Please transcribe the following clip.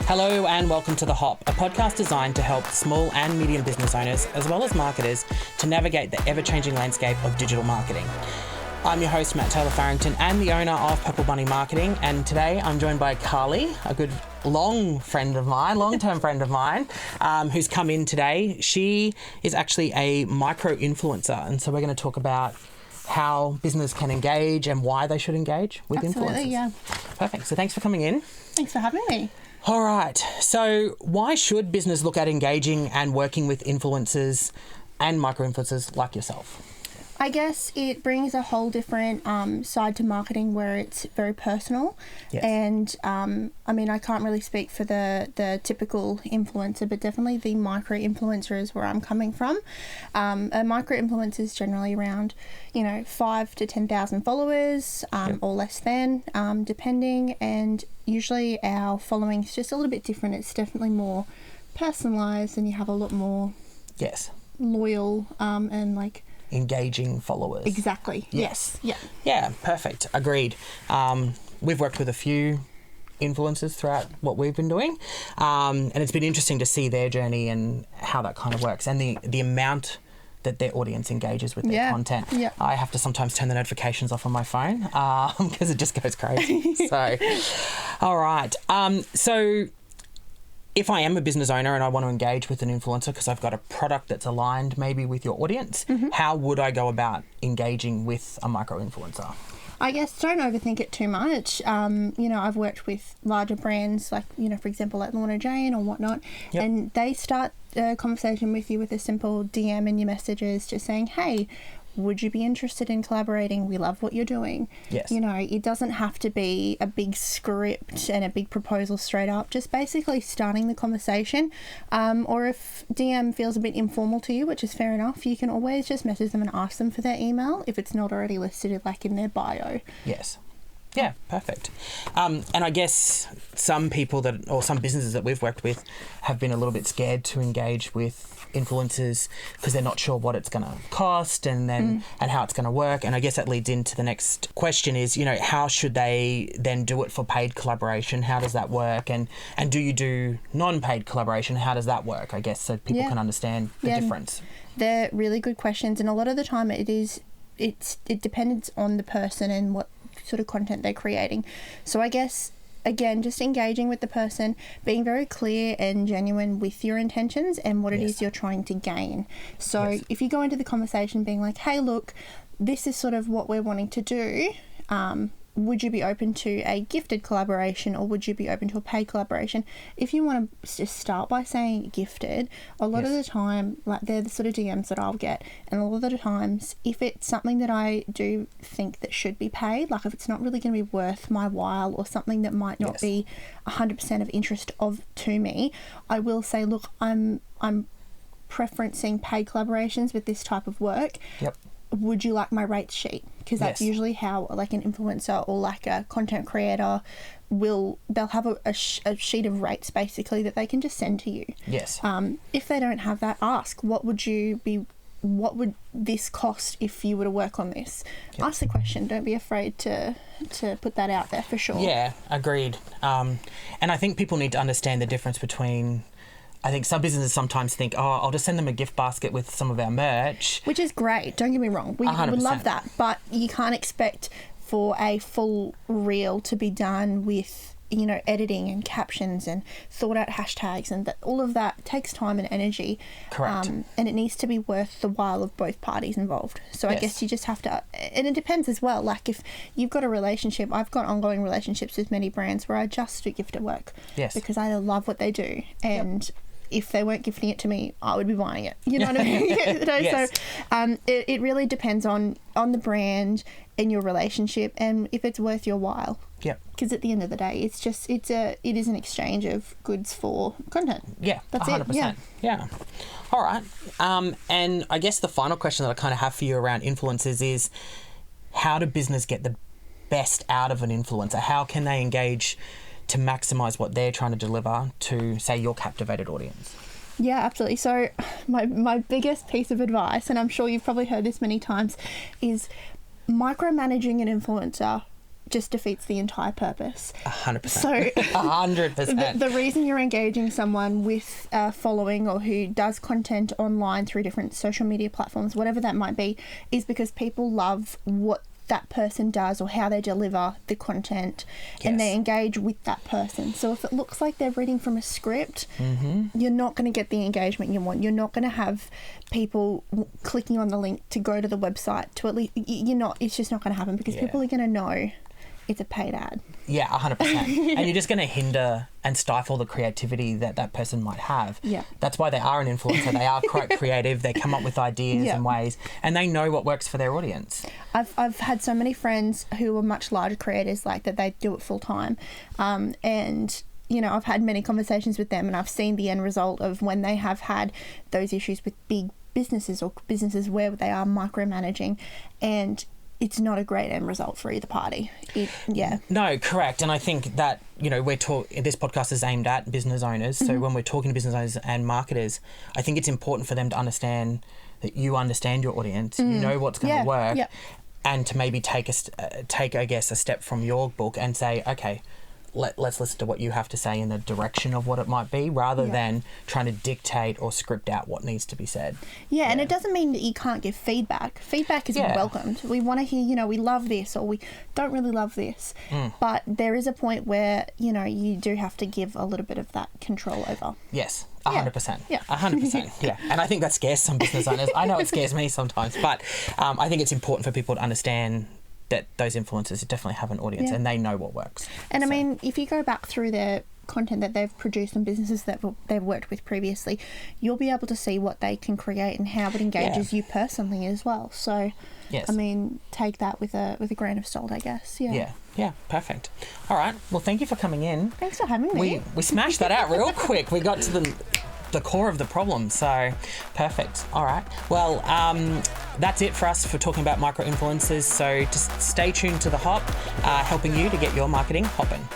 Hello and welcome to The Hop, a podcast designed to help small and medium business owners, as well as marketers, to navigate the ever-changing landscape of digital marketing. I'm your host, Matt Taylor-Farrington, and the owner of Purple Bunny Marketing, and today I'm joined by Karlee, a good long-term friend of mine, who's come in today. She is actually a micro-influencer, and so we're going to talk about how business can engage and why they should engage with influencers. Absolutely, yeah. Perfect. So thanks for coming in. Thanks for having me. All right. So why should business look at engaging and working with influencers and micro-influencers like yourself? I guess it brings a whole different side to marketing where it's very personal. Yes. And I mean, I can't really speak for the typical influencer, but definitely the micro-influencer is where I'm coming from. A micro-influencer is generally around, 5 to 10,000 followers or less than, depending. And usually our following is just a little bit different. It's definitely more personalised and you have a lot more loyal and like... engaging followers. Exactly. Yes. Yeah. Yeah, perfect. Agreed. We've worked with a few influencers throughout what we've been doing, and it's been interesting to see their journey and how that kind of works, and the amount that their audience engages with their content. Yeah. I have to sometimes turn the notifications off on my phone because it just goes crazy. So, all right. So if I am a business owner and I want to engage with an influencer because I've got a product that's aligned maybe with your audience, how would I go about engaging with a micro-influencer? I guess don't overthink it too much. I've worked with larger brands like, for example, like Lorna Jane or whatnot, and they start a conversation with you with a simple DM in your messages just saying, hey, would you be interested in collaborating? We love what you're doing. Yes. It doesn't have to be a big script and a big proposal straight up. Just basically starting the conversation. Or if DM feels a bit informal to you, which is fair enough, you can always just message them and ask them for their email if it's not already listed like in their bio. Yes. Yeah, perfect. And I guess some businesses that we've worked with have been a little bit scared to engage with influencers because they're not sure what it's going to cost and how it's going to work. And I guess that leads into the next question is, how should they then do it for paid collaboration? How does that work? And do you do non-paid collaboration? How does that work? I guess so people can understand the difference. They're really good questions, and a lot of the time it depends on the person and what sort of content they're creating. So I guess, again, just engaging with the person, being very clear and genuine with your intentions and what it is you're trying to gain. So if you go into the conversation being like, hey, look, this is sort of what we're wanting to do, would you be open to a gifted collaboration or would you be open to a paid collaboration? If you want to just start by saying gifted, a lot of the time, like they're the sort of DMs that I'll get, and a lot of the times, if it's something that I do think that should be paid, like if it's not really going to be worth my while or something that might not be 100% of interest to me, I will say, look, I'm preferencing paid collaborations with this type of work. Yep. Would you like my rates sheet? Because that's usually how like an influencer or like a content creator they'll have a sheet of rates basically that they can just send to you. Yes. If they don't have that, ask what would this cost if you were to work on this? Ask the question. Don't be afraid to put that out there for sure. Yeah, agreed. And I think people need to understand the difference between, I think some businesses sometimes think, I'll just send them a gift basket with some of our merch. Which is great. Don't get me wrong. We 100%. would love that. But you can't expect for a full reel to be done with, editing and captions and thought out hashtags, and all of that takes time and energy. Correct. And it needs to be worth the while of both parties involved. So I guess you just have to, and it depends as well. Like if you've got a relationship, I've got ongoing relationships with many brands where I just do gift work. Yes. Because I love what they do. And if they weren't gifting it to me, I would be buying it. You know what I mean? Yes. So it really depends on the brand and your relationship and if it's worth your while. Yep. Because at the end of the day, it is an exchange of goods for content. Yeah, that's 100%. it. Yeah. All right. And I guess the final question that I kind of have for you around influencers is, how do business get the best out of an influencer? How can they engage to maximize what they're trying to deliver to, say, your captivated audience? Yeah, absolutely. So my biggest piece of advice, and I'm sure you've probably heard this many times, is micromanaging an influencer just defeats the entire purpose. 100%. So 100%. the reason you're engaging someone with following or who does content online through different social media platforms, whatever that might be, is because people love what that person does or how they deliver the content, and they engage with that person. So if it looks like they're reading from a script, you're not going to get the engagement you want. You're not going to have people clicking on the link to go to the website to at least, it's just not going to happen, because people are going to know it's a paid ad. Yeah, 100%. And you're just going to hinder and stifle the creativity that person might have. Yeah. That's why they are an influencer. They are quite creative. They come up with ideas and ways, and they know what works for their audience. I've had so many friends who are much larger creators like that. They do it full time. And I've had many conversations with them, and I've seen the end result of when they have had those issues with big businesses or businesses where they are micromanaging, and it's not a great end result for either party. No, correct. And I think that, this podcast is aimed at business owners. So when we're talking to business owners and marketers, I think it's important for them to understand that you understand your audience, you know what's going to work, and to maybe take, I guess, a step from your book and say, okay, let's listen to what you have to say in the direction of what it might be, rather than trying to dictate or script out what needs to be said. Yeah, and it doesn't mean that you can't give feedback. Feedback is welcomed. We want to hear, we love this or we don't really love this. But there is a point where, you do have to give a little bit of that control over. Yes. 100%. Yeah. 100%. Yeah. And I think that scares some business owners. I know it scares me sometimes, but I think it's important for people to understand that those influencers definitely have an audience and they know what works. And I mean, if you go back through their content that they've produced and businesses that they've worked with previously, you'll be able to see what they can create and how it engages you personally as well. So, I mean, take that with a grain of salt, I guess. Yeah, perfect. All right. Well, thank you for coming in. Thanks for having me. We smashed that out real quick. We got to the core of the problem, so perfect. All right, well, that's it for us for talking about micro influencers. So just stay tuned to the Hop, helping you to get your marketing hopping.